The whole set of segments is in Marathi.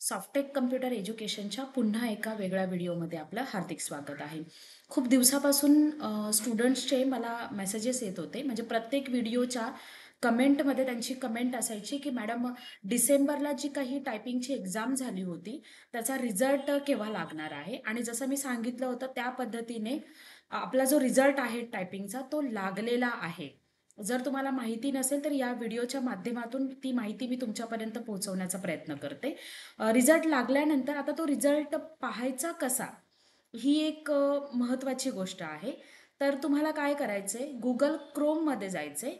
सॉफ्टेक कम्प्युटर एज्युकेशनच्या पुन्हा एका वेगळ्या व्हिडिओमध्ये आपलं हार्दिक स्वागत आहे. खूप दिवसापासून स्टुडंट्सचे मला मेसेजेस येत होते, म्हणजे प्रत्येक व्हिडिओच्या कमेंटमध्ये त्यांची कमेंट असायची की मॅडम, डिसेंबरला जी काही टायपिंगची एक्झाम झाली होती त्याचा रिझल्ट केव्हा लागणार आहे. आणि जसं मी सांगितलं होतं त्या पद्धतीने आपला जो रिझल्ट आहे टायपिंगचा तो लागलेला आहे. जर तुम्हाला माहिती नसेल तर या व्हिडिओच्या माध्यमातून ती माहिती मी तुमच्यापर्यंत पोहोचवण्याचा प्रयत्न करते. रिझल्ट लागल्यानंतर आता तो रिझल्ट पाहायचा कसा, ही एक महत्त्वाची गोष्ट आहे. तर तुम्हाला काय करायचं आहे, गुगल क्रोममध्ये जायचं आहे.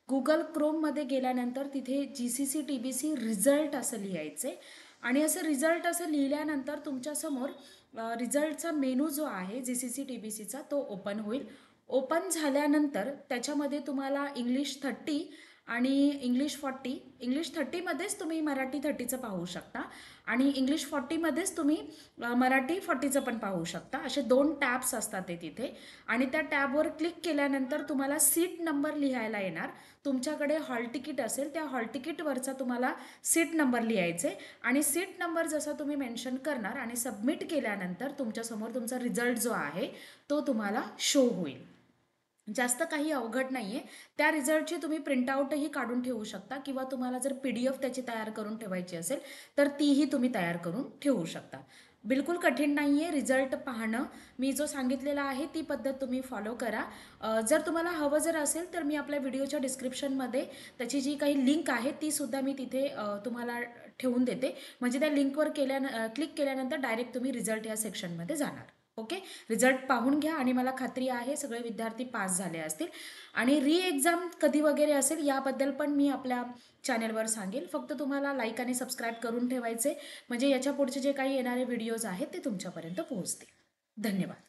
गुगल क्रोममध्ये गेल्यानंतर तिथे GCC-TBC रिझल्ट असं लिहायचं आहे. आणि असं रिझल्ट असं लिहिल्यानंतर तुमच्यासमोर रिझल्टचा मेनू जो आहे GCC-TBCचा तो ओपन होईल. ओपन झाल्यानंतर त्याच्यामध्ये तुम्हाला इंग्लिश 30 आणि इंग्लिश 40, इंग्लिश 30मध्येच तुम्ही मराठी 30चं पाहू शकता आणि इंग्लिश 40मध्येच तुम्ही मराठी 40चं पण पाहू शकता. असे 2 टॅब्स असतात ते तिथे. आणि त्या टॅबवर क्लिक केल्यानंतर तुम्हाला सीट नंबर लिहायला येणार. तुमच्याकडे हॉल तिकीट असेल त्या हॉल तिकीटवरचा तुम्हाला सीट नंबर लिहायचे आणि सीट नंबर जसा तुम्ही मेन्शन करणार आणि सबमिट केल्यानंतर तुमच्यासमोर तुमचा रिझल्ट जो आहे तो तुम्हाला शो होईल. जास्त काही अवघड नाही आहे. त्या रिझल्टची तुम्ही प्रिंटआउटही काढून ठेवू शकता किंवा तुम्हाला जर PDF त्याची तयार करून ठेवायची असेल तर तीही तुम्ही तयार करून ठेवू शकता. बिलकुल कठीण नाही आहे रिझल्ट पाहणं. मी जो सांगितलेला आहे ती पद्धत तुम्ही फॉलो करा. जर तुम्हाला हवं जर असेल तर मी आपल्या व्हिडिओच्या डिस्क्रिप्शनमध्ये त्याची जी काही लिंक आहे ती सुद्धा मी तिथे तुम्हाला ठेवून देते. म्हणजे त्या लिंकवर क्लिक केल्यानंतर डायरेक्ट तुम्ही रिझल्ट या सेक्शनमध्ये जाणार. ओके, रिझल्ट पाहून घ्या आणि मला खात्री आहे सगळे विद्यार्थी पास झाले असतील. आणि री एक्झाम कधी वगैरे असेल याबद्दल पण मी आपल्या चॅनलवर सांगेल. फक्त तुम्हाला लाईक आणि सबस्क्राईब करून ठेवायचे, म्हणजे याच्या पुढचे जे काही येणारे व्हिडिओज आहेत ते तुमच्यापर्यंत पोहोचतील. धन्यवाद.